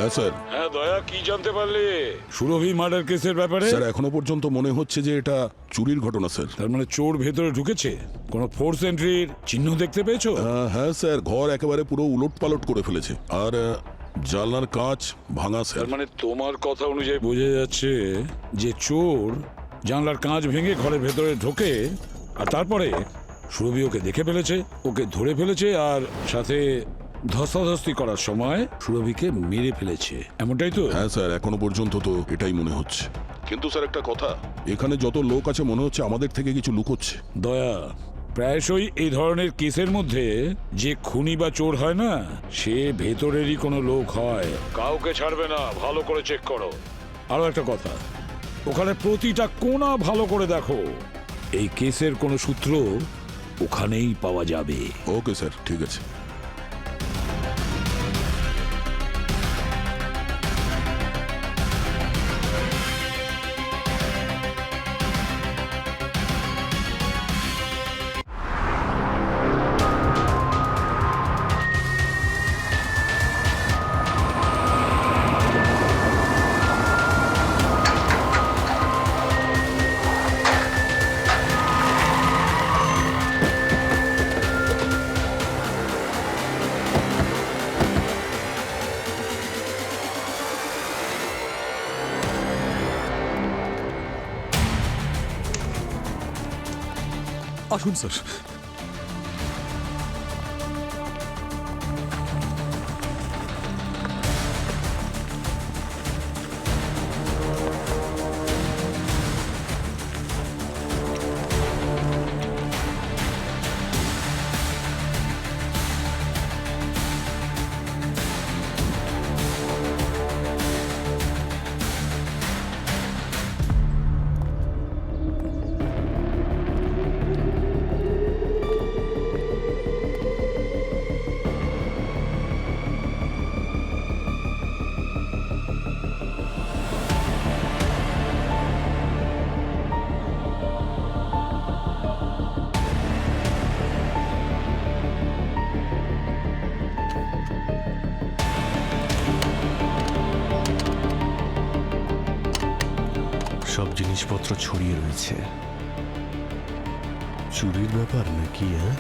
হ্যাঁ স্যার। হ্যাঁ দয়া, কি জানতে পারলে সুরভি মার্ডার কেসের ব্যাপারে? স্যার এখনো পর্যন্ত মনে হচ্ছে যে এটা চুরির ঘটনা স্যার। তার মানে চোর ভেতরে ঢুকেছে? কোনো ফোর্স এন্ট্রির চিহ্ন দেখতে পেয়েছো? হ্যাঁ স্যার, ঘর একেবারে পুরো উলট পালট করে ফেলেছে, আর জানলার কাঁচ ভাঙা স্যার। তার মানে তোমার কথা অনুযায়ী বোঝা যাচ্ছে যে চোর জানলার কাঁচ ভেঙে ঘরের ভেতরে ঢোকে, আর তারপরে সুরভি ওকে দেখে ফেলেছে, ওকে ধরে ফেলেছে, আর সাথে ধস্তাধস্তি করার সময় সুরভিকে মেরে ফেলেছে, এমনটাই তো? হ্যাঁ স্যার, এখনো পর্যন্ত তো এটাই মনে হচ্ছে। কিন্তু স্যার একটা কথা, এখানে যত লোক আছে মনে হচ্ছে আমাদের থেকে কিছু লুকোচ্ছে। দয়া, প্রায়শই এই ধরনের কেসের মধ্যে যে খুনি বা চোর হয় না, সে ভেতরেরই কোনো লোক হয়, কাউকে ছাড়বে না, ভালো করে চেক করো। আরো একটা কথা, ওখানে প্রতিটা কোণা ভালো করে দেখো, এই কেসের কোনো সূত্র ওখানেই পাওয়া যাবে। ওকে স্যার, ঠিক আছে। আসুন স্যার। সব জিনিসপত্র ছড়িয়ে রয়েছে। চুরির ব্যাপার নাকি? হ্যাঁ,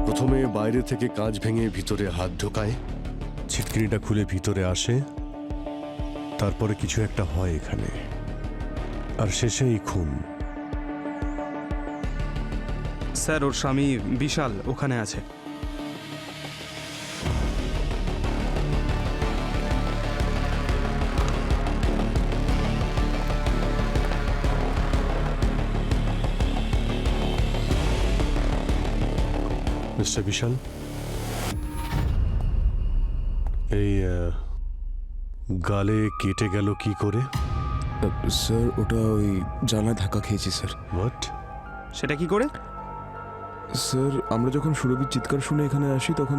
প্রথমে বাইরে থেকে কাঁচ ভেঙে ভিতরে হাত ঢোকায়, ছিটকিনিটা খুলে ভিতরে আসে, তারপরে কিছু একটা হয় এখানে, আর শেষে এই খুন। স্যার, ওর স্বামী বিশাল ওখানে আছে। মিস্টার বিশাল, এই গালে কেটে গেল কি করে? স্যার ওটা ওই জানলায় ধাক্কা খেয়েছি স্যার। হোয়াট? সেটা কি করে? স্যার আমরা যখন সুরভির চিৎকার শুনে এখানে আসি তখন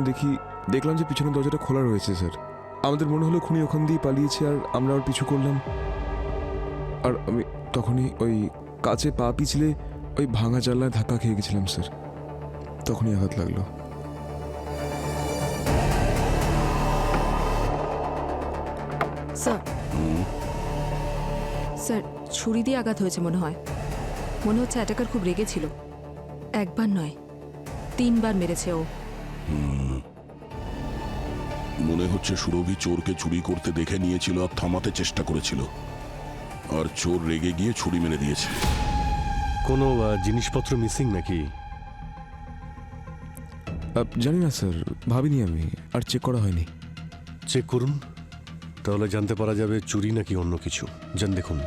দেখলাম যে পিছনের দরজাটা খোলা রয়েছে স্যার। আমাদের মনে হলো খুনি ওখান দিয়ে পালিয়েছে, আর আমরা ওর পিছু করলাম, আর আমি তখনই ওই কাছে পা পিছলে ওই ভাঙা জানলায় ধাক্কা খেয়ে গেছিলাম স্যার, তখনই আঘাত লাগলো। স্যার, স্যার ছুরি দিয়ে আঘাত হয়েছে মনে হয়। মনে হচ্ছে অ্যাটাকার খুব রেগেছিল, একবার নয় 3 বার মেরেছে ও। মনে হচ্ছে সুরভি চোরকে চুরি করতে দেখে নিয়েছিল আর থামাতে চেষ্টা করেছিল, আর চোর রেগে গিয়ে ছুরি মেরে দিয়েছে। কোনো জিনিসপত্র মিসিং নাকি? জানি না স্যার, ভাবিনি আমি, আর চেক করা হয়নি। চেক করুন। তাহলে জানতে পারা যাবে চুরি নাকি অন্য কিছু। যান দেখুন।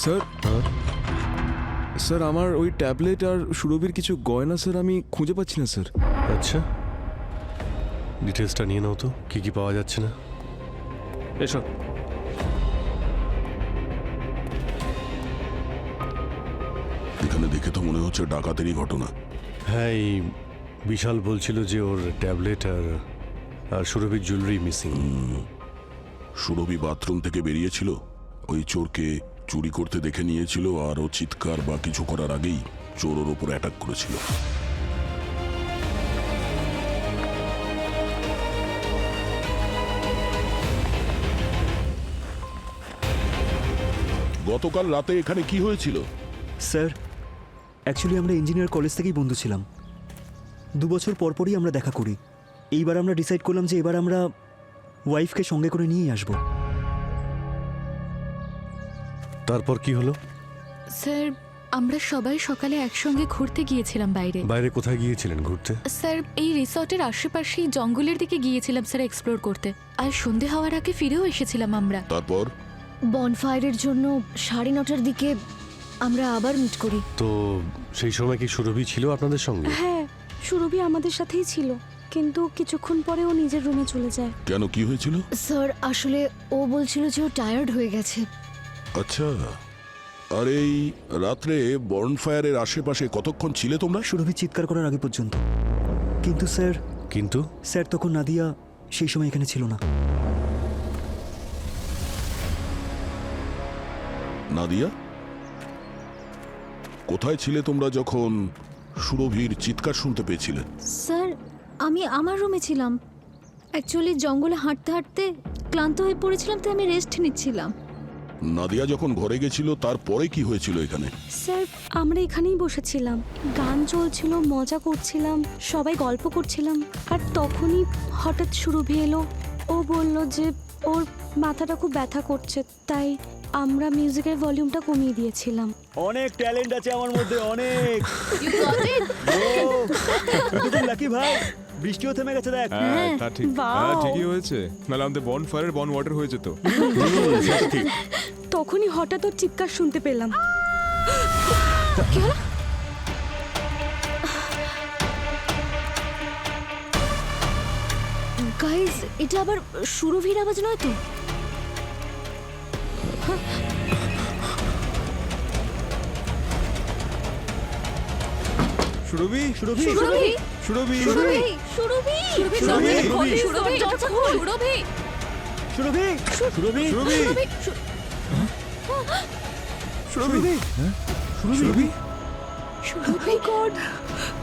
স্যার স্যার আমার ওই ট্যাবলেট আর সুরভির কিছু গয়না স্যার আমি খুঁজে পাচ্ছি না স্যার। আচ্ছা, ডিটেলসটা নিয়ে নাও তো, কি কি পাওয়া যাচ্ছে না। এসো। এখানে দেখে তো মনে হচ্ছে ডাকাতেরই ঘটনা। হ্যাঁ, এই বিশাল বলছিল যে ওর ট্যাবলেট আর সুরভির জুয়েলারি মিসিং। সুরভি বাথরুম থেকে বেরিয়েছিল, ওই চোরকে চুরি করতে দেখে নিয়েছিল, আর ও চিৎকার বা কিছু করার আগেই চোর ওর উপর অ্যাটাক করেছিল। গতকাল রাতে এখানে কি হয়েছিল? স্যার, অ্যাকচুয়ালি আমরা ইঞ্জিনিয়ার কলেজ থেকেই বন্ধু ছিলাম। 2 বছর পরপরই আমরা দেখা করি। এইবার আমরা ডিসাইড করলাম যে এবার আমরা ওয়াইফকে সঙ্গে করে নিয়েই আসবো। তারপর কি হলো? স্যার, আমরা সবাই সকালে একসঙ্গে ঘুরতে গিয়েছিলাম বাইরে। বাইরে কোথায় গিয়েছিলেন ঘুরতে? স্যার, এই রিসর্টের আশেপাশেই জঙ্গলের দিকে গিয়েছিলাম স্যার এক্সপ্লোর করতে। আর সন্ধে হওয়ার আগে ফিরেও এসেছিলাম আমরা। তারপর বনফায়ারের জন্য 9:30টার দিকে আমরা আবার মিট করি। তো সেই সময় কি সুরভি ছিল আপনাদের সঙ্গে? হ্যাঁ, সুরভি আমাদের সাথেই ছিল, কিন্তু কিছুক্ষণ পরে ও নিজের রুমে চলে যায়। কেন, কি হয়েছিল? স্যার, আসলে ও বলছিল যে ও টায়ার্ড হয়ে গেছে। আচ্ছা, আর এই রাত্রে বর্নফায়ারের আশেপাশে কতক্ষণ ছিলে তোমরা? সুরভি চিৎকার করার আগে পর্যন্ত। কিন্তু স্যার তখন নাদিয়া সেই সময় এখানে ছিল না। নাদিয়া, কোথায় ছিলে তোমরা যখন সুরভির চিৎকার শুনতে পেয়েছিলে? স্যার, আমি আমার রুমে ছিলাম। অ্যাকচুয়ালি জঙ্গলে হাঁটতে হাঁটতে ক্লান্ত হয়ে পড়েছিলাম, তাই আমি রেস্ট নিচ্ছিলাম। নাদিয়া যখন ঘরে গেছিল তারপরে কি হয়েছিল এখানে? স্যার, আমরা এখানেই বসেছিলাম, গান চলছিল, মজা করছিলাম, সবাই গল্প করছিলাম। আর তখনই হঠাৎ সুরভি এলো। ও বলল যে ওর মাথাটা খুব ব্যথা করছে, তাই আমরা মিউজিকের ভলিউমটা কমিয়ে দিয়েছিলাম। অনেক ট্যালেন্ট আছে আমার মধ্যে, অনেক। লাকি ভাই, বৃষ্টিও থেমে গেছে দেখ। হ্যাঁ, তা ঠিক, হ্যাঁ ঠিকই হয়েছে, নাহলে আমাদের বন ফায়ারের বন ওয়াটার হয়ে যেত। তখনই হঠাৎ ওর চিৎকার শুনতে পেলাম। গাইস, এটা আবার সুরভির আওয়াজ নয় তো? সুরভি সুরভি সুরভি, সুরভি সুরভি, সুরভি, সুরভি, সুরভি, দরজা খোল, সুরভি। সুরভি, সুরভি, সুরভি সুরভি সুরভি সুরভি, গড,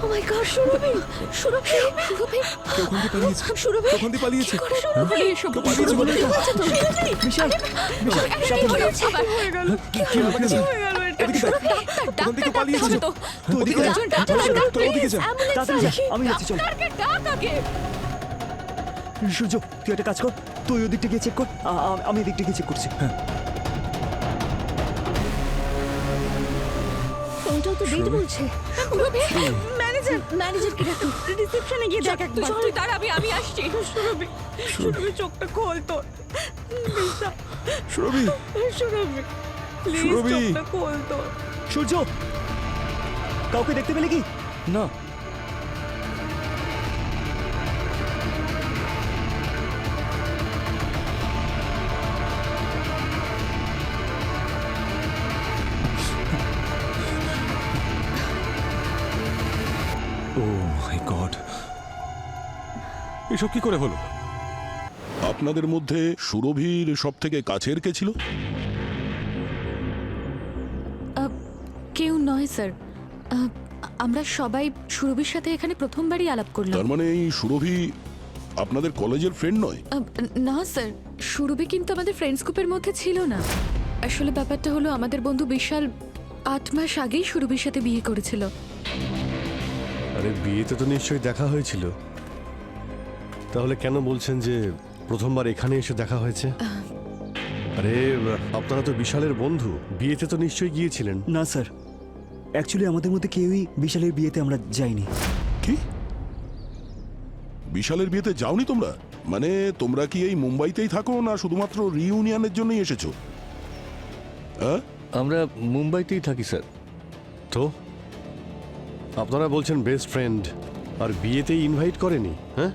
ও মাই গড, সুরভি, সুরভি, সুরভি, ওখান থেকে পালিয়েছে, সুরভি, ওখান থেকে পালিয়েছে। সুরভি, এসব কেউ পালিয়েছে বলে তো। বিশাল, কি হয়ে গেল? এদিকে দেখ, ওখান থেকে পালিয়েছে। তুই ওদিকে যা, তুই ওদিকে যা। তাড়াতাড়ি যা, আমি যাচ্ছি, চল। সূর্য, তুই একটা কাজ কর, তুই ওদিকটা গিয়ে চেক কর, আমি এদিকটা গিয়ে চেক করছি। হ্যাঁ, ফোনটাও তো ডেট বলছে। ম্যানেজারকে ডাকো, রিসেপশনে গিয়ে দেখ একবার। তুই দাঁড়াবি, আমি আসছি। সুরভি, চোখটা খোল তোর। সুরভি সুরভি, সুরভি খোল তোর। সূর্য, কাউকে দেখতে পেলে কি? না। ও মাই গড, এসব কি করে হলো? আপনাদের মধ্যে সুরভির সব থেকে কাছের কে ছিল? কেউ নয় স্যার। আমরা সবাই সুরভির সাথে এখানে প্রথমবারই আলাপ করলাম। তার মানে এই সুরভি আপনাদের কলেজের ফ্রেন্ড নয়? না স্যার, সুরভি কিন্তু আমাদের ফ্রেন্ডস গ্রুপের মধ্যে ছিল না। আসলে ব্যাপারটা হলো, আমাদের বন্ধু বিশাল 8 মাস আগেই সুরভির সাথে বিয়ে করেছিল। আরে বিয়েতে তো নিশ্চয়ই দেখা হয়েছিল। তাহলে কেন বলছেন যে প্রথমবার এখানে এসে দেখা হয়েছে? আরে আপনারা তো বিশালের বন্ধু, বিয়েতে তো নিশ্চয়ই গিয়েছিলেন। না স্যার, অ্যাকচুয়ালি আমাদের মধ্যে কেউই বিশালের বিয়েতে আমরা যাইনি। কি বিশালের বিয়েতে যাওনি তোমরা? মানে তোমরা কি এই মুম্বাইতেই থাকো না শুধুমাত্র রিইউনিয়নের জন্যই এসেছো? হ্যাঁ, আমরা মুম্বাইতেই থাকি স্যার। তো আপনারা বলছেন বেস্ট ফ্রেন্ড, আর বিয়েতেই ইনভাইট করেনি? হ্যাঁ,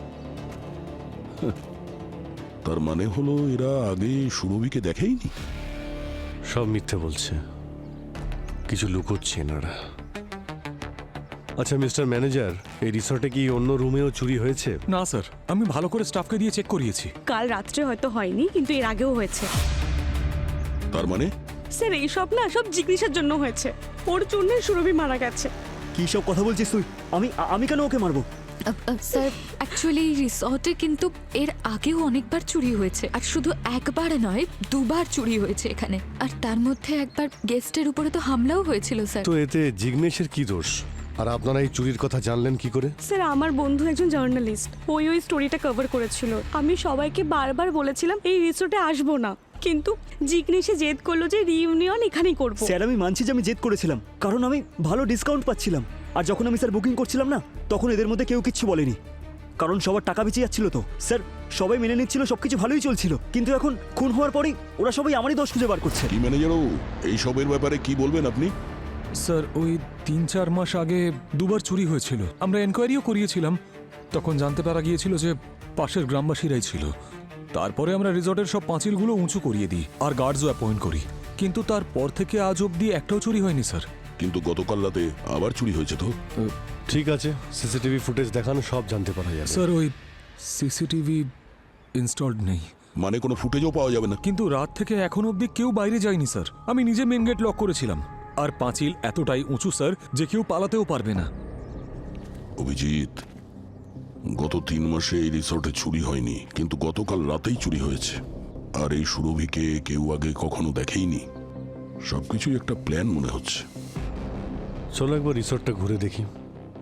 তার মানে হলো এরা আগে সুরভিকে দেখেইনি। সব মিথ্যে বলছে, কিছু লুকোচ্ছে এনারা। আচ্ছা মিস্টার ম্যানেজার, এই রিসর্টে কি অন্য রুমেও চুরি হয়েছে? না স্যার, আমি ভালো করে স্টাফকে দিয়ে চেক করিয়েছি। কাল রাত্রে হয়তো হয়নি, কিন্তু এর আগেও হয়েছে। তার মানে স্যার এইসব না সব জিজ্ঞাসার জন্য হয়েছে। ওর জন্য সুরভি মারা গেছে। কি সব কথা বলছিস তুই? আমি কেন ওকে মারবো? স্যার অ্যাকচুয়ালি রিসর্টে কিন্তু এর আগেও অনেকবার চুরি হয়েছে, আর শুধু একবার নয়, দুবার চুরি হয়েছে এখানে। আর তার মধ্যে একবার গেস্টের উপরে তো হামলাও হয়েছিল স্যার। তো এতে জিগ্নেশের কি দোষ? আর আপনারা এই চুরির কথা জানলেন কি করে? স্যার আমার বন্ধু একজন জার্নালিস্ট, ওই স্টোরিটা কভার করেছিল। আমি সবাইকে বারবার বলেছিলাম এই রিসোর্টে আসবো না, কিন্তু জিগ্নেশে জেদ করলো যে রিইউনিয়ন এখানেই করব। স্যার আমি মানছি যে আমি জেদ করেছিলাম, কারণ আমি ভালো ডিসকাউন্ট পাচ্ছিলাম। আর যখন আমি স্যার বুকিং করছিলাম না, তখন এদের মধ্যে কেউ কিচ্ছু বলেনি, কারণ সবার টাকা বেঁচে যাচ্ছিল। তো স্যার সবাই মেনে নিচ্ছিল, সবকিছু ভালোই চলছিল, কিন্তু এখন খুন হওয়ার পরেই ওরা সবাই আমারই দোষ খুঁজে বার করছে। কি ম্যানেজারও এইসবের ব্যাপারে কি বলবেন আপনি? স্যার ওই 3-4 মাস আগে দুবার চুরি হয়েছিল। আমরা এনকোয়ারিও করিয়েছিলাম, তখন জানতে পারা গিয়েছিল যে পাশের গ্রামবাসীরাই ছিল। তারপরে আমরা রিসর্টের সব পাঁচিলগুলো উঁচু করিয়ে দিই আর গার্ডসও অ্যাপয়েন্ট করি, কিন্তু তারপর থেকে আজ অবধি একটাও চুরি হয়নি স্যার। কিন্তু গতকাল রাতে আবার চুরি হয়েছে তো? ঠিক আছে, সিসিটিভি ফুটেজ দেখানো, সব জানতে পারা যাবে। স্যার ওই সিসিটিভি ইনস্টলড নেই। মানে কোনো ফুটেজও পাওয়া যাবে না? কিন্তু রাত থেকে এখন অবধি কেউ বাইরে যায়নি স্যার। আমি নিজে মেন গেট লক করেছিলাম, আর পাঁচিল এতটাই উঁচু স্যার যে কেউ পালাতেও পারবে না। অভিজিৎ, গত 3 মাসে এই রিসর্টে চুরি হয়নি, কিন্তু গতকাল রাতেই চুরি হয়েছে। আর এই সুরভিকে কেউ আগে কখনো দেখেইনি। সবকিছুই একটা প্ল্যান মনে হচ্ছে। চলো একবার রিসর্টটা ঘুরে দেখি,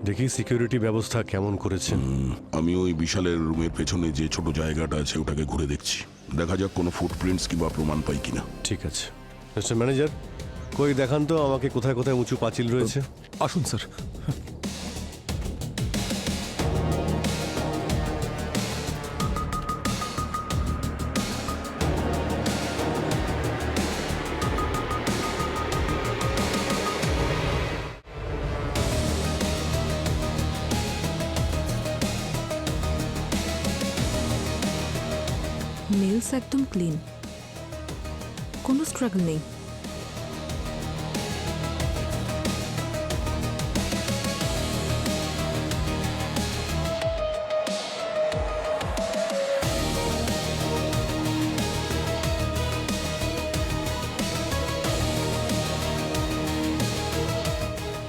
দেখি সিকিউরিটি ব্যবস্থা কেমন করেছে। আমি ওই বিশালের রুমের পেছনে যে ছোট জায়গাটা আছে ওটাকে ঘুরে দেখছি, দেখা যাক কোনো ফুটপ্রিন্টস কিংবা প্রমাণ পাই কিনা। ঠিক আছে মিস্টার ম্যানেজার, কই দেখান তো আমাকে কোথায় কোথায় উঁচু পাঁচিল রয়েছে। আসুন স্যার। নেলস একদম ক্লিন, কোনো স্ট্রাগল নেই।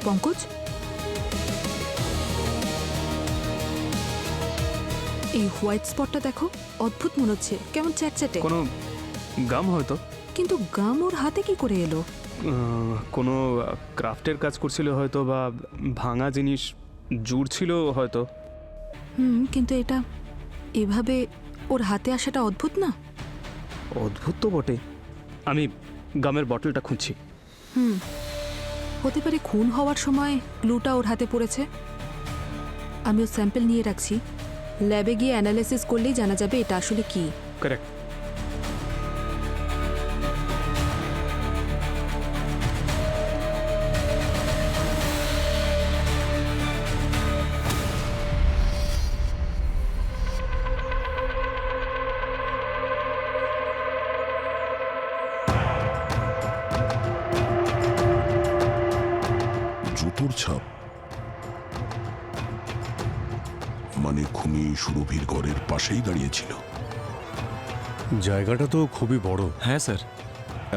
পঙ্কজ, এই হোয়াইট স্পটটা দেখো, অদ্ভুত মনে হচ্ছে, কেমন চ্যাটচ্যাটে। কোনো গাম হয়তো, কিন্তু গাম ওর হাতে কি করে এলো? কোনো ক্রাফটের কাজ করছিল হয়তো, বা ভাঙা জিনিস জুড়ছিল হয়তো। কিন্তু এটা এভাবে ওর হাতে আসাটা অদ্ভুত না? অদ্ভুত তো বটে। আমি গামের বটলটা খুঁজছি। হতে পারে খুন হওয়ার সময় গ্লুটা ওর হাতে পড়েছে। আমি ওর স্যাম্পল নিয়ে রাখছি, ল্যাবে গিয়ে অ্যানালাইসিস করলেই জানা যাবে এটা আসলে কি। কারেক্ট। জুতোর ছাপ, মানে খুনি সুরভির ঘরের পাশেই দাঁড়িয়েছিল। জায়গাটা তো খুবই বড়। হ্যাঁ স্যার।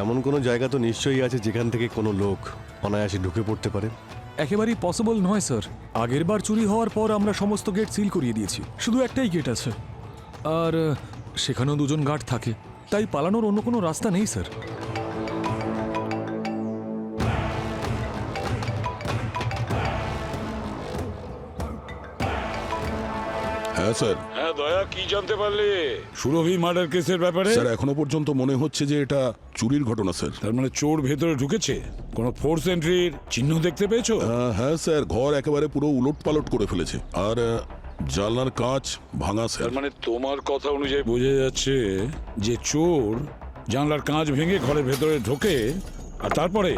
এমন কোনো জায়গা তো নিশ্চয়ই আছে যেখান থেকে কোনো লোক অনায়াসে ঢুকে পড়তে পারে। একেবারেই পসিবল নয় স্যার। আগের বার চুরি হওয়ার পর আমরা সমস্ত গেট সিল করিয়ে দিয়েছি, শুধু একটাই গেট আছে, আর সেখানেও 2জন গার্ড থাকে, তাই পালানোর অন্য কোনো রাস্তা নেই স্যার। হ্যাঁ স্যার। হ্যাঁ দয়া, কি জানতে পারলে সুরভি মার্ডার কেসের ব্যাপারে? স্যার এখনো পর্যন্ত মনে হচ্ছে যে এটা চুরির ঘটনা স্যার। তার মানে চোর ভেতরে ঢুকেছে? কোনো ফোর্স এন্ট্রির চিহ্ন দেখতে পেয়েছো? হ্যাঁ স্যার, ঘর একেবারে পুরো উলট পালট করে ফেলেছে আর জানলার কাঁচ ভাঙা স্যার। তার মানে তোমার কথা অনুযায়ী বোঝা যাচ্ছে যে চোর জানলার কাঁচ ভেঙে ঘরের ভেতরে ঢোকে আর তারপরে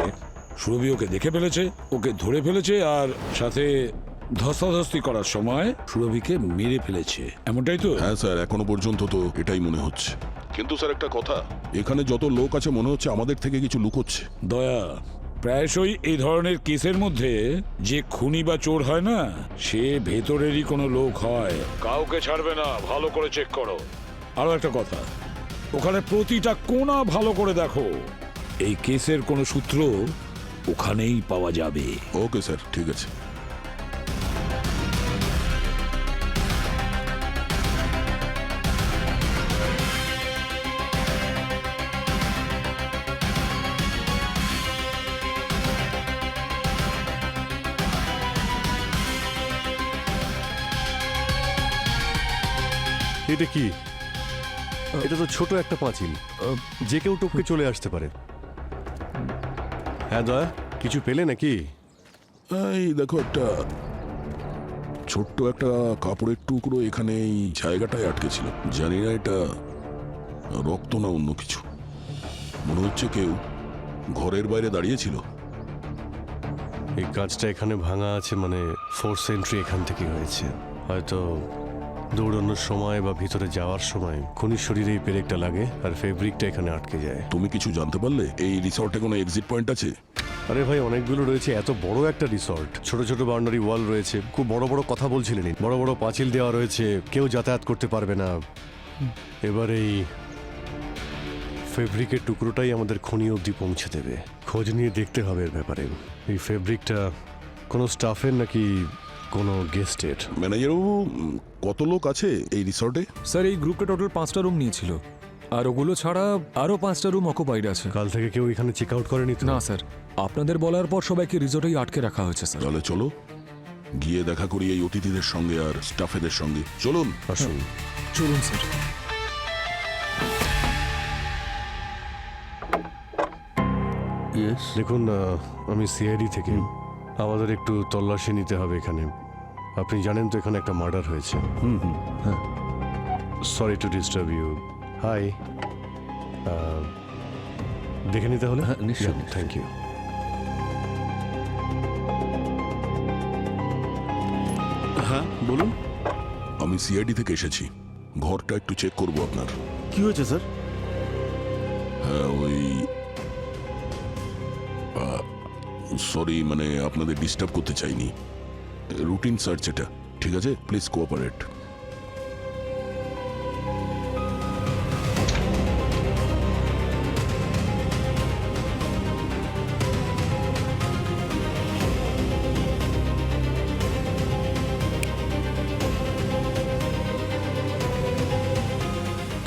সুরভি ওকে দেখে ফেলেছে, ওকে ধরে ফেলেছে আর সাথে ধস্তাধস্তি করার সময় সুরভিকে মেরে ফেলেছে, এমনটাই তো? হ্যাঁ স্যার, এখনো পর্যন্ত তো এটাই মনে হচ্ছে। কিন্তু স্যার একটা কথা, এখানে যত লোক আছে মনে হচ্ছে আমাদের থেকে কিছু লুকোচ্ছে। দয়া, প্রায়শই এই ধরনের কেসের মধ্যে যে খুনি বা চোর হয় না, সে ভেতরেরই কোনো লোক হয়। কাউকে ছাড়বে না, ভালো করে চেক করো। আরো একটা কথা, ওখানে প্রতিটা কোণা ভালো করে দেখো। এই কেসের কোনো সূত্র ওখানেই পাওয়া যাবে। ওকে স্যার, ঠিক আছে। এটা কি? এটা তো ছোট একটা পাঁচিল, যে কেউ টপকে চলে আসতে পারে। হ্যাঁ দয়া, কিছু পেলে নাকি? এই দেখো, একটা ছোট্ট একটা কাপড়ের টুকরো এখানে এই জায়গাটায় আটকে ছিল। জানি না এটা রক্ত না অন্য কিছু। মনে হচ্ছে কেউ ঘরের বাইরে দাঁড়িয়েছিল। এই কাজটা এখানে ভাঙা আছে মানে ফোর্স এন্ট্রি এখান থেকে হয়েছে। হয়তো দৌড়ানোর সময় বা ভিতরে যাওয়ার সময় খুনির শরীরে এই পেরেকটা লাগে আর ফেব্রিকটা এখানে আটকে যায়। তুমি কিছু জানতে পারলে এই রিসর্টে কোনো এক্সিট পয়েন্ট আছে? আরে ভাই, অনেকগুলো রয়েছে, এত বড় একটা রিসর্ট। ছোট ছোট বাউন্ডারি ওয়াল রয়েছে, খুব বড় বড় কথা বলছিলেন, বড় বড় পাঁচিল দেওয়া রয়েছে, কেউ যাতায়াত করতে পারবে না। এবার এই ফেব্রিকের টুকরোটাই আমাদের খনি অবধি পৌঁছে দেবে। খোঁজ নিয়ে দেখতে হবে এর ব্যাপারে। এই ফেব্রিকটা কোনো স্টাফের নাকি কোনো গেস্টের? ম্যানেজারবাবু, কত লোক আছে এই রিসর্টে? স্যার এই গ্রুপটা টোটাল 5টা রুম নিয়েছিল, আর ওগুলো ছাড়া আরও 5টা রুম অকুপাইড আছে। কাল থেকে কেউ এখানে চেক আউট করেনি তো? না স্যার, আপনাদের বলার পর সবাইকে রিসোর্টেই আটকে রাখা হয়েছে স্যার। তাহলে চলো গিয়ে দেখা করি এই অতিথিদের সঙ্গে আর স্টাফেদের সঙ্গে। চলুন। আসুন। চলুন স্যার। দেখুন, আমি সিআইডি থেকে, আমাদের একটু তল্লাশি নিতে হবে এখানে। আপনি জানেন তো এখানে একটা মার্ডার হয়েছে। Sorry to disturb you. Hi, দেখে নিতে হলে? নিশ্চয়ই। Thank you. হ্যাঁ বলুন। আমি সিআইডি থেকে এসেছি, ঘরটা একটু চেক করবো আপনার। কি হয়েছে স্যার? হ্যাঁ, ওই সরি, মানে আপনাদের ডিস্টার্ব করতে চাইনি। রুটিন সার্চ এটা, ঠিক আছে? Please cooperate.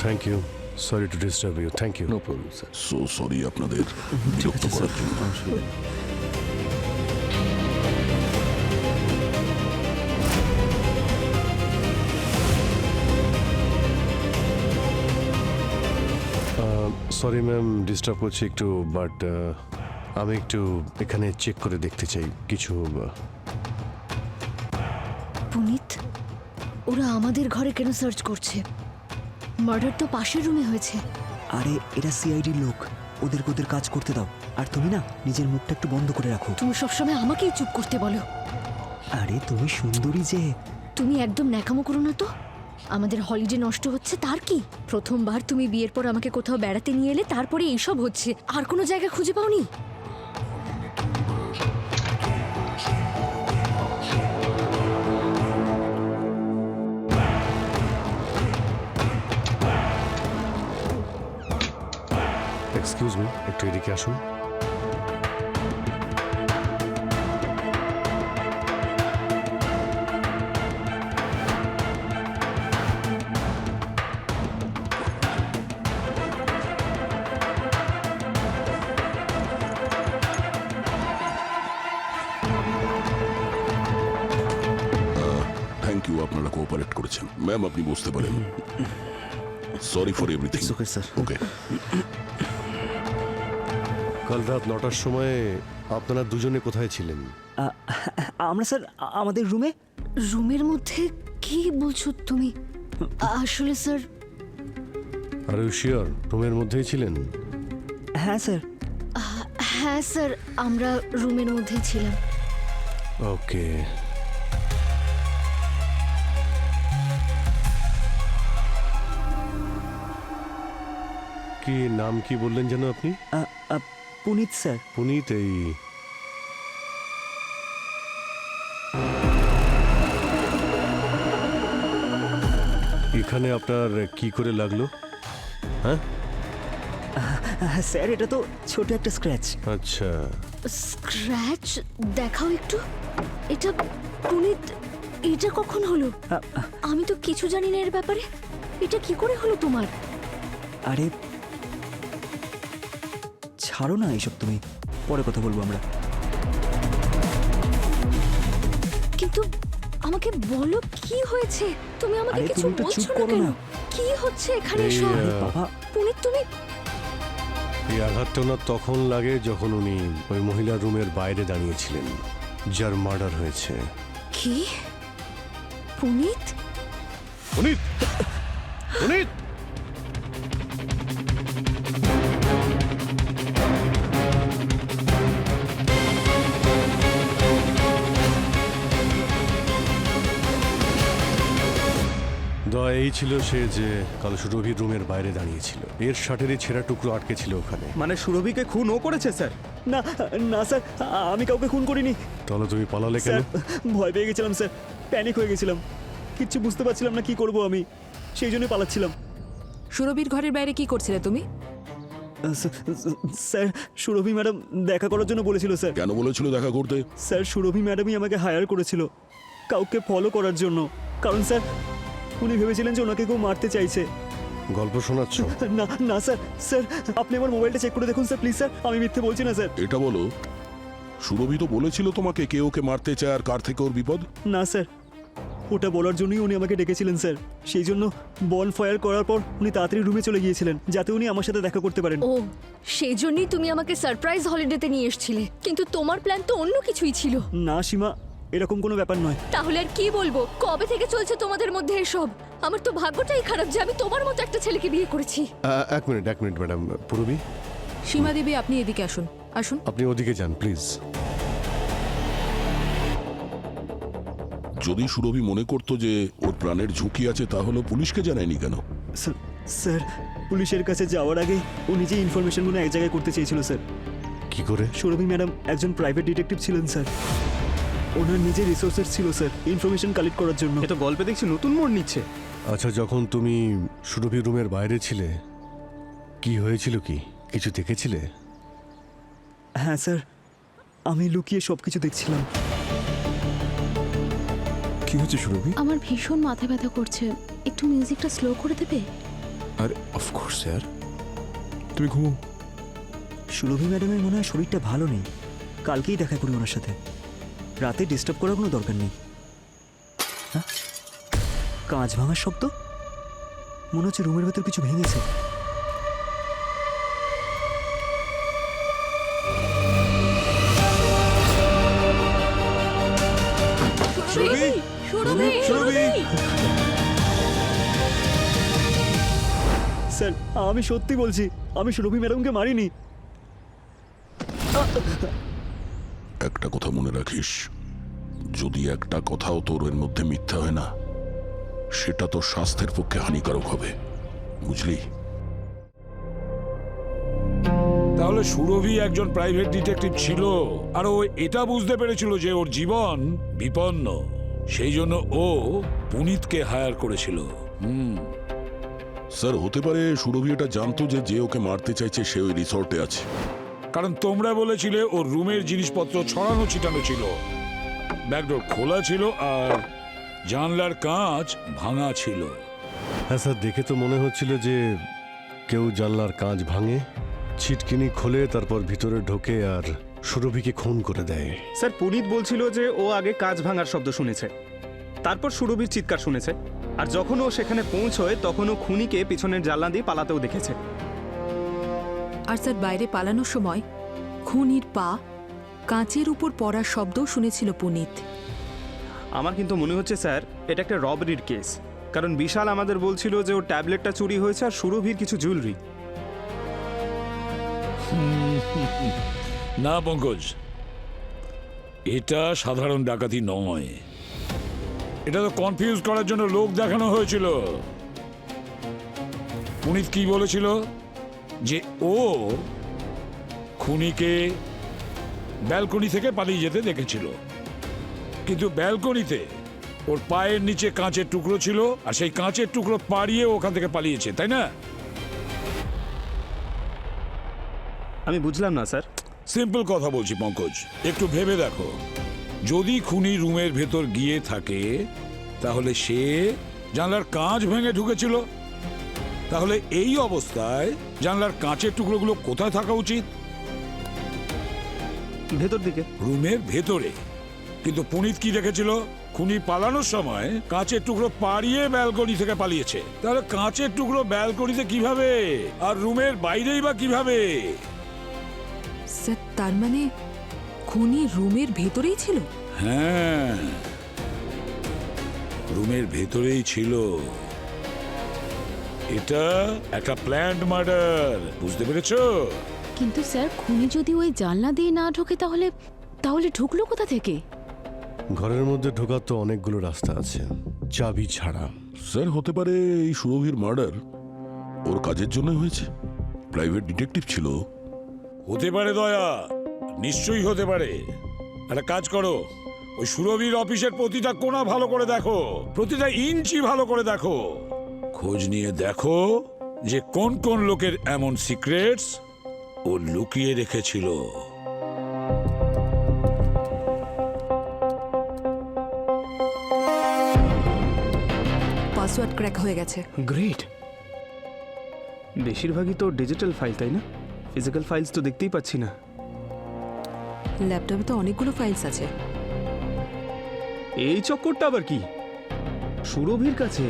Thank you. Sorry to disturb you. Thank you. No problem sir. So sorry আপনাদের বিরক্ত করার জন্য। সরি ম্যাম, ডিস্টার্ব করছি একটু, বাট আমি একটু এখানে চেক করে দেখতে চাই কিছু। পুনিত, ওরা আমাদের ঘরে কেন সার্চ করছে? মার্ডার তো পাশের রুমে হয়েছে। আরে এরা সিআইডির লোক, ওদের কাজ করতে দাও। আর তুমি না নিজের মুখটা একটু বন্ধ করে রাখো। তুমি সবসময় আমাকেই চুপ করতে বলো। আরে তুমি সুন্দরী যে। তুমি একদম ন্যাকামো করো না তো। আমাদের হলিডে নষ্ট হচ্ছে তার কি? প্রথমবার তুমি বিয়ের পর আমাকে কোথাও বেড়াতে নিয়ে এলে, তারপরে এইসব হচ্ছে। আর কোনো জায়গা খুঁজে পাওনি? এক্সকিউজ মি, একটু এদিকে আসুন। থ্যাংক ইউ, আপনারা কোঅপারেট করেছেন। ম্যাম, আপনি বুঝতে পারেন। Sorry for everything. Okay sir. Okay. কাল রাত 9টার সময় আপনারা দুজনে কোথায় ছিলেন? আমরা স্যার আমাদের রুমে। রুমের মধ্যে কি বলছো তুমি? আসলে স্যার আর ইউ শিওর রুমের মধ্যেই ছিলেন? হ্যাঁ স্যার। হ্যাঁ স্যার, আমরা রুমের মধ্যেই ছিলাম। ওকে। কি নাম কি বললেন যেন আপনি? পুনিত স্যার। পুনিত। এই এখানে আপনার কি করে লাগলো? হ্যাঁ স্যার, এটা তো ছোট একটা স্ক্র্যাচ। আচ্ছা, স্ক্র্যাচ দেখাও একটু। এটা পুনিত, এটা কখন হলো? আমি তো কিছু জানি না এর ব্যাপারে। এটা কি করে হলো তোমার? আরে ছাড়ো না এইসব, তুমি পরে কথা বলবো আমরা। কিন্তু আমাকে বলো কি হয়েছে? তুমি আমাকে আরে কিছু তুমি একটু বলছো চুপ না করো কেন? না। কি হচ্ছে এখানে এই, সব? বাবা, পুনিত তুমি এই আঘাতটা ওনার তখন লাগে যখন উনি ওই মহিলার রুমের বাইরে দাঁড়িয়েছিলেন, যার মার্ডার হয়েছে। কি? পুনিত? পুনিত! পুনিত! এই ছিল সে যে কাল সুরভির রুমের বাইরে দাঁড়িয়েছিল। এর শার্টেরই ছেঁড়া টুকরো আটকে ছিল ওখানে। মানে সুরভিকে খুন ও করেছে স্যার? না না স্যার, আমি কাউকে খুন করিনি। তাহলে তুমি পালালে কেন? স্যার, ভয় পেয়ে গেছিলাম স্যার, প্যানিক হয়ে গেছিলাম, কিচ্ছু বুঝতে পারছিলাম না কি করব আমি, সেই জন্যই পালাচ্ছিলাম। সুরভির ঘরের বাইরে কি করছিলে তুমি? স্যার, সুরভি ম্যাডাম দেখা করার জন্য বলেছিল স্যার। কেন বলেছিল দেখা করতে? স্যার, সুরভি ম্যাডামই আমাকে হায়ার করেছিল কাউকে ফলো করার জন্য। কারণ স্যার, উনি ভেবেছিলেন যে ওনাকে কেউ মারতে চাইছে। গল্প শোনাচ্ছ? না না স্যার, স্যার আপনি আমার মোবাইলটা চেক করে দেখুন স্যার, প্লিজ স্যার, আমি মিথ্যে বলছি না স্যার। এটা বলো, সুরভি তো বলেছিল তোমাকে কে ওকে মারতে চায় আর কার থেকে ওর বিপদ? না স্যার, ওটা বলার জন্যই উনি আমাকে ডেকেছিলেন স্যার। সেই জন্য বন ফায়ার করার পর উনি তাড়াতাড়ি রুমে চলে গিয়েছিলেন যাতে উনি আমার সাথে দেখা করতে পারেন। ও, সেই জন্যই তুমি আমাকে সারপ্রাইজ হলিডেতে নিয়ে এসেছিলে, কিন্তু তোমার প্ল্যান তো অন্য কিছুই ছিল। না সীমা, এরকম কোনো ব্যাপার নয়। তাহলে আর কি বলবো? কবে থেকে চলছে তোমাদের মধ্যে এসব? আমার তো ভাগ্যটাই খারাপ যে আমি তোমার মতো একটা ছেলেকে বিয়ে করেছি। এক মিনিট ম্যাডাম। পুরবি, সীমা দেবী, আপনি এদিকে আসুন। আসুন। আপনি ওদিকে যান প্লিজ। যদি সুরভি মনে করতো যে ওর প্রাণের ঝুঁকি আছে তাহলে পুলিশকে জানায়নি কেন? স্যার, পুলিশের কাছে যাওয়ার আগে ও নিজে ইনফরমেশনগুলো এক জায়গায় করতে চেয়েছিল স্যার। কি করে? সুরভি ম্যাডাম একজন প্রাইভেট ডিটেকটিভ ছিলেন স্যার। ওনার নিজের রিসোর্সেস ছিল স্যার ইনফরমেশন কালেক্ট করার জন্য। এ তো গল্পে দেখছি নতুন মোড় নিচ্ছে। আচ্ছা, যখন তুমি সুরভির রুমের বাইরে ছিলে কি হয়েছিল? কি কিছু দেখেছিলে? হ্যাঁ স্যার, আমি লুকিয়ে সবকিছু দেখছিলাম। কি হচ্ছে সুরভি? আমার ভীষণ মাথা ব্যথা করছে, একটু মিউজিকটা স্লো করে দেবে? আরে অফকোর্স স্যার, তুমি ঘুমো। সুরভি ম্যাডামের মনে হয় শরীরটা ভালো নেই, কালকেই দেখা করি ওনার সাথে। রাতে ডিস্টার্ব করার কোনো দরকার নেই। হ্যাঁ, কাঁচ ভাঙার শব্দ, মনে হচ্ছে রুমের ভেতর কিছু ভেঙেছে। স্যার, আমি সত্যি বলছি, আমি সুরভি ম্যাডামকে মারিনি। একটা কথা মনে রাখিস, যদি একটা কথাও তোর এর মধ্যে মিথ্যা হয় না, সেটা তোর স্বাস্থ্যের পক্ষে হানিকারক হবে, বুঝলি? তাহলে সুরভি একজন প্রাইভেট ডিটেকটিভ ছিল আর ও এটা বুঝতে পেরেছিল যে ওর জীবন বিপন্ন, সেই জন্য ও পুনিতকে হায়ার করেছিল। স্যার, হতে পারে সুরভি এটা জানতো যে যে ওকে মারতে চাইছে সে ওই রিসর্টে আছে। কারণ তোমরা বলেছিলে ওর রুমের জিনিসপত্র ছড়ানো ছিটানো ছিল, ব্যাকডোর খোলা ছিল আর জানলার কাঁচ ভাঙা ছিল। হ্যাঁ স্যার, দেখে তো মনে হচ্ছিল যে কেউ জানলার কাঁচ ভাঙে, ছিটকিনি খোলে, তারপর ভিতরে ঢোকে আর সুরভিকে খুন করে দেয়। স্যার, পুনিত বলছিল যে ও আগে কাঁচ ভাঙার শব্দ শুনেছে। তারপর সুরভির চিৎকার শুনেছে, আর যখন ও সেখানে পৌঁছয় তখন ও খুনিকে পিছনের জানলা দিয়ে পালাতেও দেখেছে। আর স্যার বাইরে পালানোর সময় খুনির পা কাঁচের উপর পড়ার শব্দও শুনেছিল পুনিত। আমার কিন্তু মনে হচ্ছে স্যার এটা একটা রবারির কেস, কারণ বিশাল আমাদের বলছিল যে ওর ট্যাবলেটটা চুরি হয়েছে আর সুরভির কিছু জুয়েলারি। না পঙ্কজ, এটা সাধারণ ডাকাতি নয়, এটা তো কনফিউজ করার জন্য লোক দেখানো হয়েছিল। পুনিত কি বলেছিল যে ও খুনিকে ব্যালকনি থেকে পালিয়ে যেতে দেখেছিল, কিন্তু ব্যালকনিতে ওর পায়ের নিচে কাঁচের টুকরো ছিল আর সেই কাঁচের টুকরো পাড়িয়ে ওখান থেকে পালিয়েছে, তাই না? আমি বুঝলাম না স্যার। সিম্পল কথা বলছি পঙ্কজ, একটু ভেবে দেখো, যদি খুনি রুমের ভেতর গিয়ে থাকে তাহলে সে জানলার কাঁচ ভেঙে ঢুকেছিল, তাহলে এই অবস্থায় জানলার কাঁচের টুকরোগুলো কোথায় থাকা উচিত? ভেতর দিকে, রুমের ভেতরে। কিন্তু পুনিত কি দেখেছিল? খুনি পালানোর সময় কাঁচের টুকরো পাড়িয়ে ব্যালকনি থেকে পালিয়েছে। তাহলে কাঁচের টুকরো ব্যালকনিতে কিভাবে আর রুমের বাইরেই বা কিভাবে? স্যার তার মানে খুনি রুমের ভেতরেই ছিল? হ্যাঁ, রুমের ভেতরেই ছিল। এটা একটা প্ল্যান্ড মার্ডার, বুঝতে পেরেছো? কিন্তু স্যার খুনি যদি ওই জানলা দিয়ে না ঢোকে তাহলে তাহলে ঢুকলো কোথা থেকে? ঘরের মধ্যে ঢোকার তো অনেকগুলো রাস্তা আছে, চাবি ছাড়া। স্যার, হতে পারে এই সুরভির মার্ডার ওর কাজের জন্য হয়েছে। প্রাইভেট ডিটেকটিভ ছিল। হতে পারে দয়া, নিশ্চয়ই হতে পারে। একটা কাজ করো, ওই সুরভির অফিসের প্রতিটা কোণা ভালো করে দেখো, প্রতিটা ইঞ্চি ভালো করে দেখো, খোঁজ নিয়ে দেখো যে কোন কোন লোকের এমন সিক্রেটস ও লুকিয়ে রেখেছিল। পাসওয়ার্ড ক্র্যাক হয়ে গেছে। গ্রেট। বেশিরভাগই তো ডিজিটাল ফাইল, তাই না? ফিজিক্যাল ফাইলস তো দেখতেই পাচ্ছি না। ল্যাপটপে তো অনেকগুলো ফাইলস আছে। এই চক্করটা আবার কি? সুরভির কাছে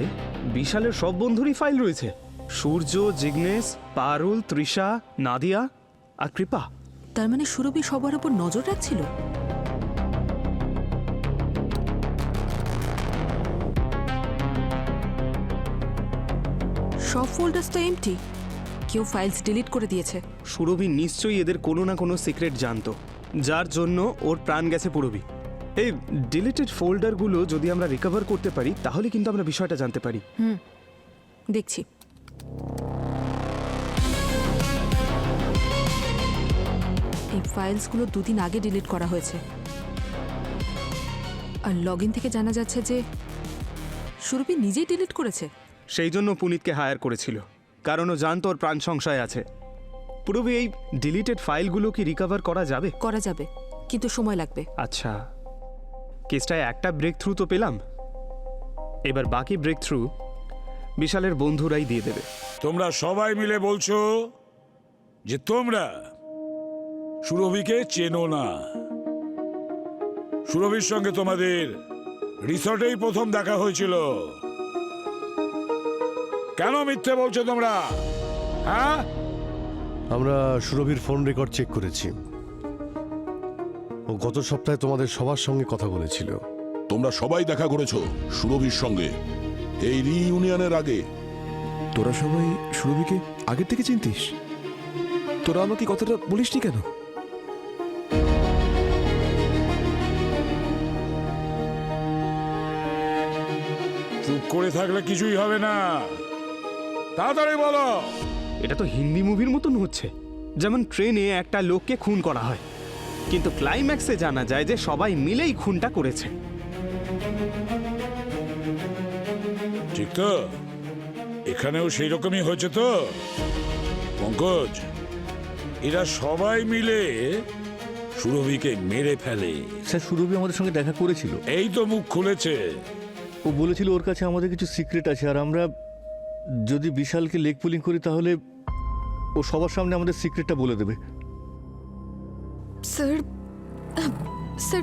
বিশালের সব বন্ধুরই ফাইল রয়েছে, সূর্য, জিগ্নেশ, পারুল, তৃষা, নাদিয়া আর কৃপা। তার মানে সুরভি সবার উপর নজর রাখছিল। সব ফোল্ডার্স তো এমটি, কেউ ফাইলস ডিলিট করে দিয়েছে। সুরভি নিশ্চয়ই এদের কোনো না কোনো সিক্রেট জানতো, যার জন্য ওর প্রাণ গেছে পুরবি। এই ডিলিটেড ফোল্ডারগুলো যদি আমরা রিকভার করতে পারি তাহলে কিন্তু আমরা বিষয়টা জানতে পারি। দেখছি। এই ফাইলসগুলো দুদিন আগে ডিলিট করা হয়েছে, আর লগইন থেকে জানা যাচ্ছে যে সুরভি নিজেই ডিলিট করেছে। সেই জন্য পুনিতকে হায়ার করেছিল, কারণ ও জানতো ওর প্রাণ সংশয় আছে। পুরবি, এই ডিলিটেড ফাইলগুলো কি রিকভার করা যাবে? করা যাবে, কিন্তু সময় লাগবে। আচ্ছা, কেসটায় একটা ব্রেক থ্রু তো পেলাম, এবার বাকি ব্রেক থ্রু বিশালের বন্ধুরাই দিয়ে দেবে। তোমরা সবাই মিলে বলছো যে তোমরা সুরভিকে চেনো না। সুরভির সঙ্গে তোমাদের রিসর্টেই প্রথম দেখা হয়েছিল। কেন মিথ্যে বলছো তোমরা? হ্যাঁ, আমরা সুরভির ফোন রেকর্ড চেক করেছি, ও গত সপ্তাহে তোমাদের সবার সঙ্গে কথা বলেছিল। তোমরা সবাই দেখা করেছো সুরভির সঙ্গে এই রিইউনিয়নের আগে। তোরা সবাই সুরভিকে আগের থেকে চিনতিস? তোরা আমাকে কথাটা বলিসনি কেন? চুপ করে থাকলে কিছুই হবে না, তাড়াতাড়ি বলো। এটা তো হিন্দি মুভির মতন হচ্ছে, যেমন ট্রেনে একটা লোককে খুন করা হয়, কিন্তু ক্লাইম্যাক্সে জানা যায় যে সবাই মিলেই খুনটা করেছে। ঠিক তো? এখানেও সেই রকমই হয়েছে তো পঙ্কজ? এরা সবাই মিলে সুরভিকে মেরে ফেলে। স্যার সুরভি আমাদের সঙ্গে দেখা করেছিল, এই তো মুখ খুলেছে। ও বলেছিল ওর কাছে আমাদের কিছু সিক্রেট আছে, আর আমরা যদি বিশালকে লেগ পুলিং করি তাহলে ও সবার সামনে আমাদের সিক্রেটটা বলে দেবে। স্যার স্যার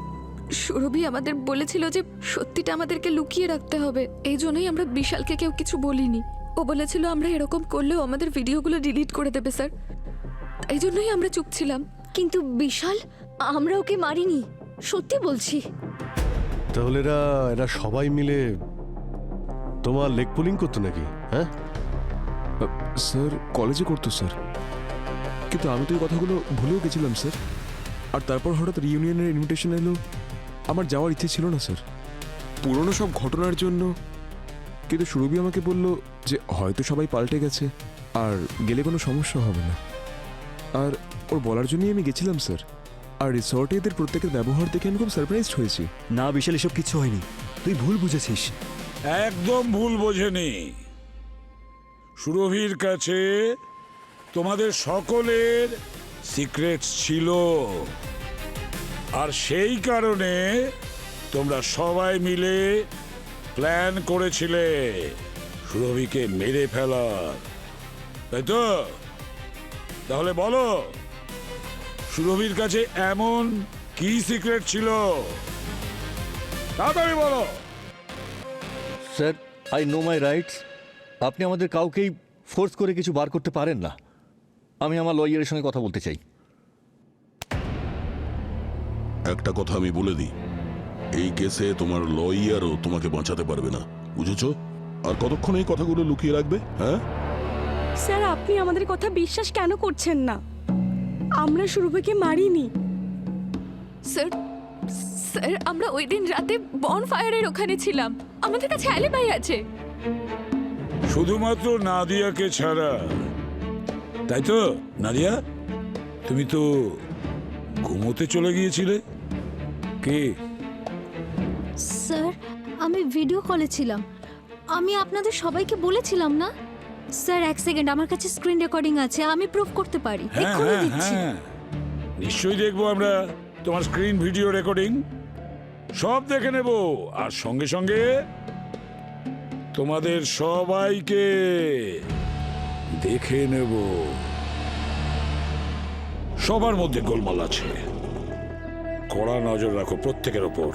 সুরভি আমাদের বলেছিল যে সত্যিটা আমাদেরকে লুকিয়ে রাখতে হবে, এই জন্যই আমরা বিশালকে কেউ কিছু বলিনি। ও বলেছিল আমরা এরকম করলেও আমাদের ভিডিওগুলো ডিলিট করে দেবে স্যার, এই জন্যই আমরা চুপ ছিলাম। কিন্তু বিশাল, আমরা ওকে মারিনি, সত্যি বলছি। তাহলে এরা সবাই মিলে তোমার লেগ পুলিং করতো নাকি? হ্যাঁ স্যার কলেজে করতো স্যার, কিন্তু আমি তো এই কথাগুলো ভুলেও গেছিলাম স্যার। আর তারপর হঠাৎ রিইউনিয়নের ইনভিটেশন এলো, আমার যাওয়ার ইচ্ছে ছিল না স্যার পুরনো সব ঘটনার জন্য। কিন্তু সুরভি আমাকে বলল যে হয়তো সবাই পাল্টে গেছে আর গেলে কোনো সমস্যা হবে না, আর ওর বলার জন্যই আমি গেছিলাম স্যার। আর রিসর্টে এদের প্রত্যেকের ব্যবহার দেখে আমি খুব সারপ্রাইজড হয়েছি। না বিশাল, এসব কিচ্ছু হয়নি, তুই ভুল বুঝেছিস। একদম ভুল বোঝেনি। সুরভির কাছে তোমাদের সকলের সিক্রেটস ছিল, আর সেই কারণে তোমরা সবাই মিলে প্ল্যান করেছিলে সুরভিকে মেরে ফেলার, তাই তো? তাহলে বলো, সুরভির কাছে এমন কি সিক্রেট ছিল? তাড়াতাড়ি বলো। Sir, I know my rights. আপনি আমাদের কাউকেই ফোর্স করে কিছু বার করতে পারেন না। আমি আমার লয়ারের সঙ্গে কথা বলতে চাই। একটা কথা আমি বলে দিই, এই কেসে তোমার লয়ারও তোমাকে বাঁচাতে পারবে না, বুঝেছো? আর কতক্ষণ এই কথাগুলো লুকিয়ে রাখবে? হ্যাঁ স্যার, আপনি আমাদের কথা বিশ্বাস কেন করছেন না? আমরা সুরভিকে মারিনি। স্যার স্যার, আমরা ওই দিন রাতে বনফায়ারের ওখানে ছিলাম, আমাদের কাছে অ্যালিবাই আছে। শুধুমাত্র নাদিয়াকে ছাড়া, তাই তো? নাদিয়া, তুমি তো ঘুমোতে চলে গিয়েছিলে। কে? স্যার, আমি ভিডিও কলে ছিলাম। আমি আপনাদের সবাইকে বলেছিলাম না? স্যার এক সেকেন্ড, আমার কাছে স্ক্রিন রেকর্ডিং আছে, আমি প্রুফ করতে পারি, হ্যাঁ এক্ষুনি হ্যাঁ দিচ্ছি। হ্যাঁ, নিশ্চয়ই দেখবো আমরা তোমার স্ক্রিন ভিডিও রেকর্ডিং, সব দেখে নেব। আর সঙ্গে সঙ্গে তোমাদের সবাইকে দেখে নেব। সবার মধ্যে গোলমাল আছে, কড়া নজর রাখো প্রত্যেকের ওপর।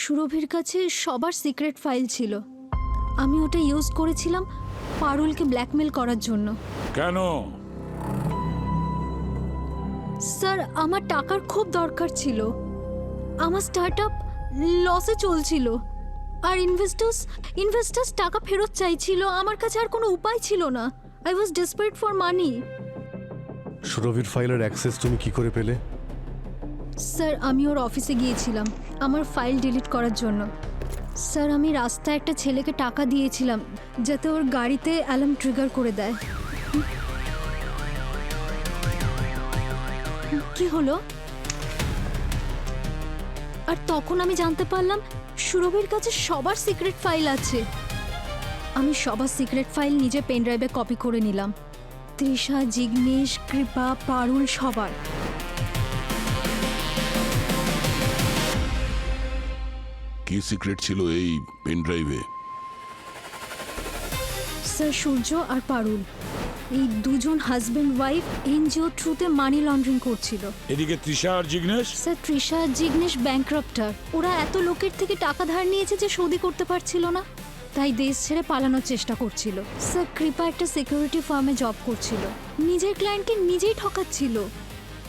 সুরভির কাছে সবার সিক্রেট ফাইল ছিল, আমি ওটা ইউজ করেছিলাম পারুলকে ব্ল্যাকমেল করার জন্য। কেন? স্যার আমার টাকার খুব দরকার ছিল। আমার স্টার্ট আপ লসে চলছিল আর ইনভেস্টার্স টাকা ফেরত চাইছিল। আমার কাছে আর কোনো উপায় ছিল না। I was desperate for money. সুরভির ফাইলের অ্যাক্সেস তুমি কি করে পেলে? স্যার আমি ওর অফিসে গিয়েছিলাম আমার ফাইল ডিলিট করার জন্য। স্যার আমি রাস্তায় একটা ছেলেকে টাকা দিয়েছিলাম যাতে ওর গাড়িতে অ্যালার্ম ট্রিগার করে দেয়। কি হলো? আর তখন আমি জানতে পারলাম সুরভির কাছে সবার সিক্রেট ফাইল আছে। আমি সবার সিক্রেট ফাইল নিজে পেন ড্রাইভে কপি করে নিলাম। তৃষা, জিগ্নেশ, কৃপা, পারুল সবার। কি সিক্রেট ছিল এই পেন ড্রাইভে? স্যার সূর্য আর পারুল এই দুজন হাজব্যান্ড ওয়াইফ এনজিও থ্রুতে মানি লন্ডারিং করছিল। এদিকে তৃষা আর জিগ্নেশ? স্যার তৃষা আর জিগ্নেশ ব্যাংক্রাপ্টার। ওরা এত লোকের থেকে টাকা ধার নিয়েছে যে শোধই করতে পারছিল না, তাই দেশ ছেড়ে পালানোর চেষ্টা করছিল। স্যার কৃপা একটা সিকিউরিটি ফার্মে জব করছিল, নিজের ক্লায়েন্টকে নিজেই ঠকাচ্ছিল।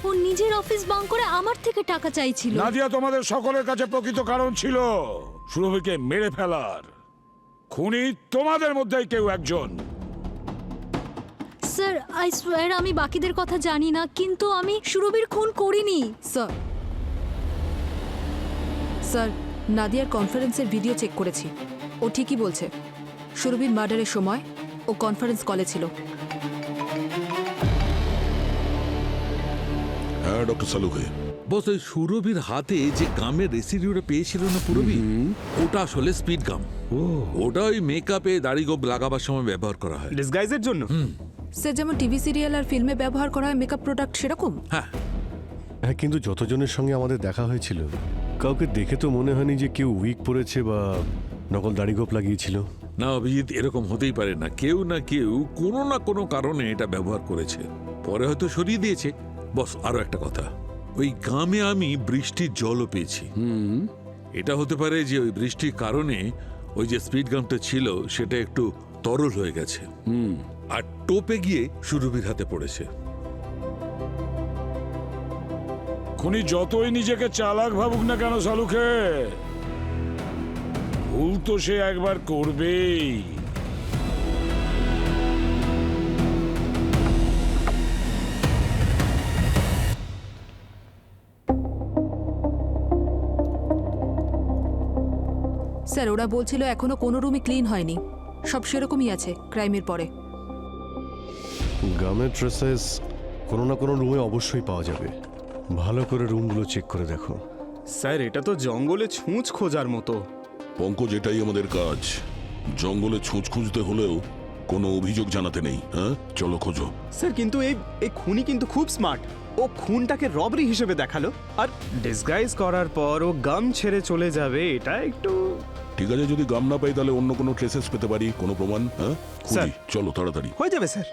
ও নিজের অফিস বাঙ্ক করে আমার থেকে টাকা চাইছিল। নাদিয়া, তোমাদের সকলের কাছে প্রকৃত কারণ ছিল সুরভিকে মেরে ফেলার। খুনি তোমাদের মধ্যেই কেউ একজন। স্যার আই সোয়ার আমি বাকিদের কথা জানি না, কিন্তু আমি সুরভির খুন করিনি। স্যার স্যার নাদিয়ার কনফারেন্সের ভিডিও চেক করেছি। ও ঠিকই বলছে, সুরভির মার্ডারের সময় ও কনফারেন্স কলে ছিল। হ্যাঁ ডক্টর সালুকে, বস ওই সুরভির হাতে যে গামের রেসিডিউটা পেয়েছিল না পুরবি, ওটা আসলে স্পিড গাম। ওটা ওই মেকআপে দাড়ি গোপ লাগাবার সময় ব্যবহার করা হয় ডিসগাইজের জন্য। স্যার যেমন টিভি সিরিয়াল আর ফিল্মে ব্যবহার করা হয় মেকআপ প্রোডাক্ট, সেরকম। হ্যাঁ, হ্যাঁ, কিন্তু যতজনের সঙ্গে আমাদের দেখা হয়েছিল কাউকে দেখে তো মনে হয়নি যে কেউ উইক পরেছে বা নকল দাড়িগোপ লাগিয়েছিল। না অভিজিৎ, এরকম হতেই পারে না। কেউ না কেউ কোনো না কোনো কারণে এটা ব্যবহার করেছে, পরে হয়তো সরিয়ে দিয়েছে। বস আরো একটা কথা, ওই গামে আমি বৃষ্টির জলও পেয়েছি। এটা হতে পারে যে ওই বৃষ্টির কারণে ওই যে স্পিড গামটা ছিল সেটা একটু তরল হয়ে গেছে আর টোপে গিয়ে সুরভির হাতে পড়েছে। খুনি যতই নিজেকে চালাক ভাবুক না কেন সালুকে, ভুল তো সে একবার করবেই। স্যার ওরা বলছিল এখনো কোনো রুমই ক্লিন হয়নি, সব সেরকমই আছে ক্রাইমের পরে। গামের ট্রেসেস কোনো না কোনো রুমে অবশ্যই পাওয়া যাবে। ভালো করে রুমগুলো চেক করে দেখো। স্যার এটা তো জঙ্গলে ছুঁচ খোঁজার মতো। পঙ্কজ, এটাই আমাদের কাজ। জঙ্গলে ছুঁচ খুঁজতে হলেও কোনো অভিযোগ জানাতে নেই। হ্যাঁ, চলো খোঁজো। স্যার কিন্তু এই খুনি কিন্তু খুব স্মার্ট। ও খুনটাকে রবরি হিসেবে দেখালো, আর ডিসগাইজ করার পর ও গাম ছেড়ে চলে যাবে, এটা একটু। ঠিক আছে, যদি গাম না পাই তাহলে অন্য কোনো ট্রেসেস পেতে পারি, কোনো প্রমাণ। হ্যাঁ খুঁজি, চলো তাড়াতাড়ি। হয়ে যাবে স্যার।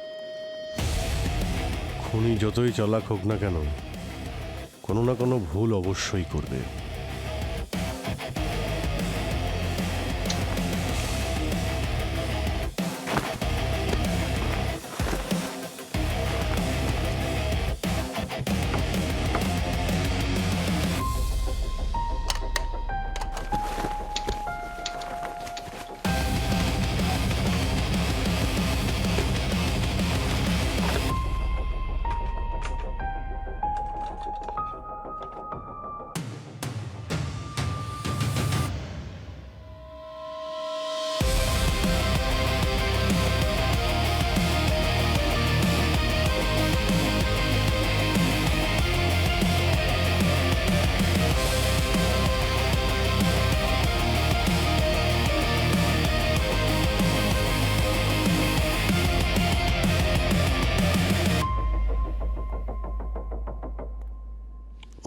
খুনি যতই চালাক হোক না কেন কোনো না কোনো ভুল অবশ্যই করবে।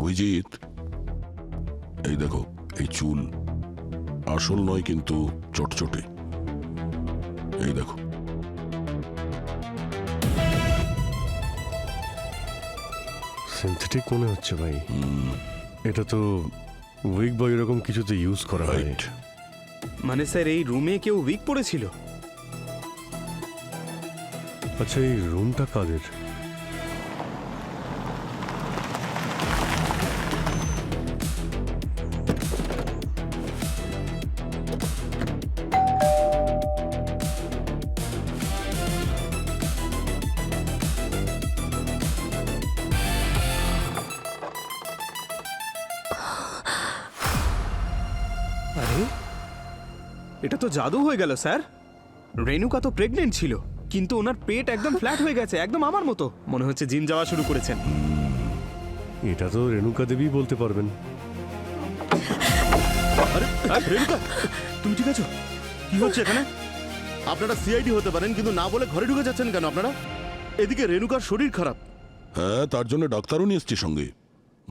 অভিজিৎ, এই দেখো, এই চুল আসল নয় কিন্তু চটচটে। এই দেখো। সিনথেটিক মনে হচ্ছে ভাই। এটা তো উইক বা এরকম কিছুতে ইউজ করা হয়। রাইট। মানে স্যার এই রুমে কেউ উইক পড়েছিল? আচ্ছা, এই রুমটা কাদের? এটা তো জাদু হয়ে গেল স্যার। রেণুকা তো প্রেগনেন্ট ছিল, কিন্তু ওনার পেট একদম ফ্ল্যাট হয়ে গেছে, একদম আমার মতো। মনে হচ্ছে জিম যাওয়া শুরু করেছেন। এটা তো রেণুকা দেবী বলতে পারবেন। রেণুকা, তুমি ঠিক আছো? কি হচ্ছে এখানে? আপনারা সিআইডি হতে পারেন, কিন্তু না বলে ঘরে ঢুকে যাচ্ছেন কেন আপনারা? এদিকে রেণুকার শরীর খারাপ। হ্যাঁ, তার জন্য ডাক্তারও নিয়ে এসছি সঙ্গে।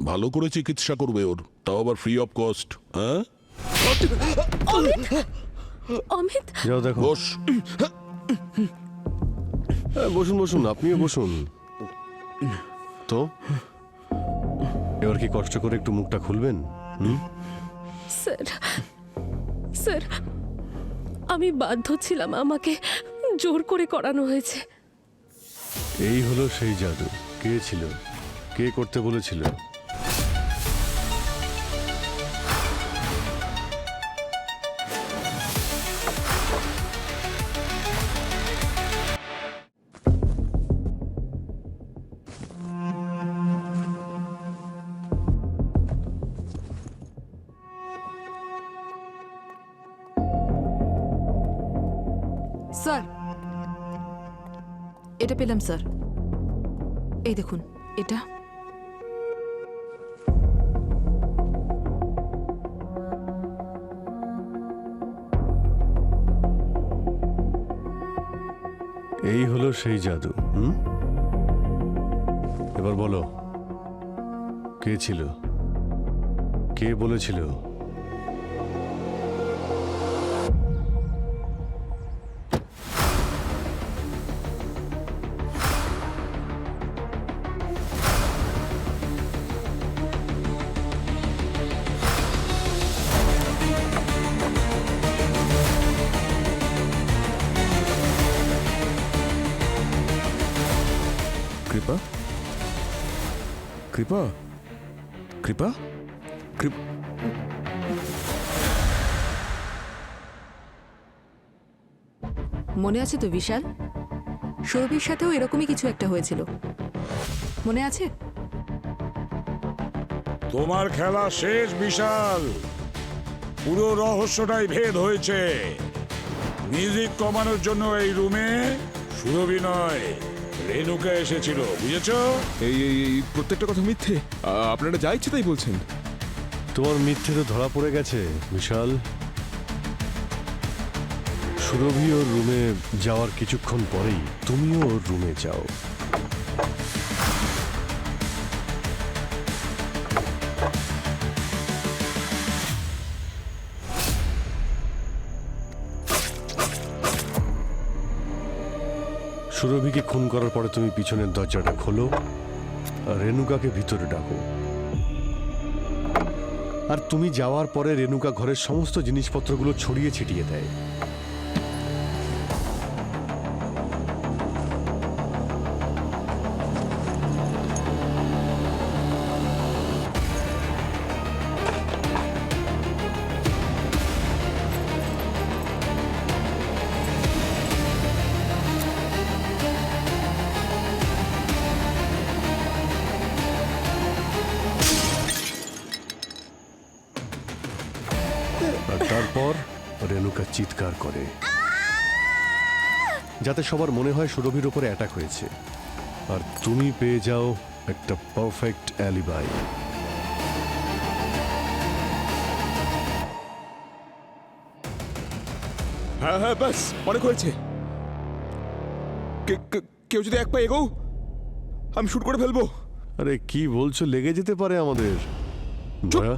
ভালো করে চিকিৎসা করবে ওর, তাও আবার ফ্রি অফ কস্ট। হ্যাঁ, অমিত, যাও দেখো। বস। হ্যাঁ, বসুন বসুন, আপনিও বসুন। তো এবার কি কষ্ট করে একটু মুখটা খুলবেন? স্যার স্যার, আমি বাধ্য ছিলাম, আমাকে জোর করে করানো হয়েছে। এই হলো সেই জাদু। কে ছিল? কে করতে বলেছিল? স্যার, এটা পেলাম স্যার। এই দেখুন এটা। এই হলো সেই জাদু। এবার বলো, কে ছিল? কে বলেছিল? কৃপা, কৃপা, কৃপা, কৃপা। মনে আছে তো বিশাল? সৌরভীর সাথেও এরকমই কিছু একটা হয়েছিল, মনে আছে? তোমার খেলা শেষ বিশাল। পুরো রহস্যটাই ভেদ হয়েছে। মিউজিক কমানোর জন্য এই রুমে সুরভি নয়, রেণুকা এসেছিল, বুঝেছো? এই এই এই প্রত্যেকটা কথা মিথ্যে। আপনারা যা ইচ্ছে তাই বলছেন। তোমার মিথ্যে তো ধরা পড়ে গেছে বিশাল। সুরভি ওর রুমে যাওয়ার কিছুক্ষণ পরেই তুমিও ওর রুমে যাও। সুরভিকে খুন করার পরে তুমি পিছনের দরজাটা খোলো আর রেণুকাকে ভিতরে ডাকো। আর তুমি যাওয়ার পরে রেণুকা ঘরের সমস্ত জিনিসপত্রগুলো ছড়িয়ে ছিটিয়ে দেয়। আর তারপর রেণুকা চিৎকার করে, যাতে সবার মনে হয় সুরভির উপরে অ্যাটাক হয়েছে। আর তুমি পেয়ে যাও একটা পারফেক্ট অ্যালিবাই। হ্যাঁ হ্যাঁ, ব্যাস অনেক হয়েছে। কেউ যদি এক পা এগোও, আমি শুট করে ফেলবো। আরে কি বলছো, লেগে যেতে পারে আমাদের। দয়া।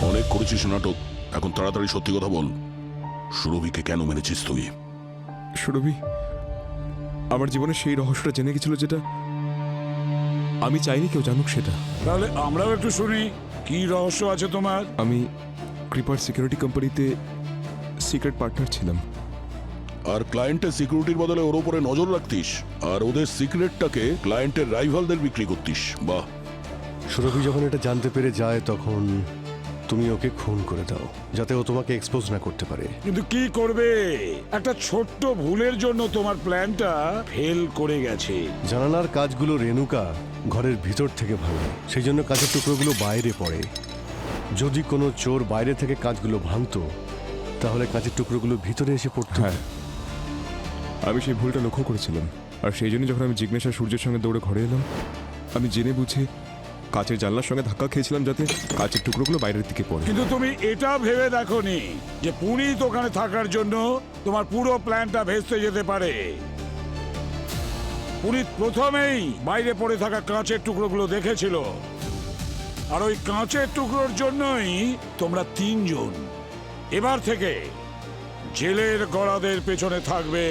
অনেক করেছিস নাটক, এখন তাড়াতাড়ি সত্যি কথা বল। সুরভিকে কেন মেরেছিস তুই? সুরভি আমার জীবনে সেই রহস্যটা জেনে গেছিল, যেটা আমি চাইনি কেউ জানুক সেটা। তাহলে আমরাও একটু শুনি, কি রহস্য আছে তোমার? আমি কৃপার সিকিউরিটি কোম্পানিতে সিক্রেট পার্টনার ছিলাম। আর ক্লায়েন্টের সিকিউরিটির বদলে ওর উপরে নজর রাখতিস, আর ওদের সিক্রেটটাকে ক্লায়েন্টের রাইভালদের বিক্রি করতিস। বাহ। সুরভি যখন এটা জানতে পেরে যায়, তখন তুমি ওকে খুন করে দাও যাতে ও তোমাকে এক্সপোজ না করতে পারে। কিন্তু কি করবে, একটা ছোট্ট ভুলের জন্য তোমার প্ল্যানটা ফেল করে গেছে। জানালার কাজগুলো রেণুকা ঘরের ভিতর থেকে ভাঙে, সেই জন্য কাঁচের টুকরোগুলো বাইরে পড়ে। যদি কোনো চোর বাইরে থেকে কাঁচগুলো ভাঙতো তাহলে কাঁচের টুকরোগুলো ভিতরে এসে পড়তো। হ্যাঁ, আমি সেই ভুলটা লক্ষ্য করেছিলাম, আর সেই জন্য যখন আমি জিজ্ঞাসা সূর্যের সঙ্গে দৌড়ে ঘরে এলাম, আমি জেনে বুঝে কাচের জানলার সঙ্গে ধাক্কা খেয়েছিলাম যাতে কাচের টুকরোগুলো বাইরের দিকে পড়ে। কিন্তু তুমি এটা ভেবে দেখোনি যে পুনিত ওখানে থাকার জন্য তোমার পুরো প্ল্যানটা ভেস্তে যেতে পারে। পুনিত প্রথমেই বাইরে পড়ে থাকা কাঁচের টুকরোগুলো দেখেছিল, আর ওই কাঁচের টুকরোর জন্যই তোমরা তিনজন এবার থেকে জেলের গড়াদের পেছনে থাকবে।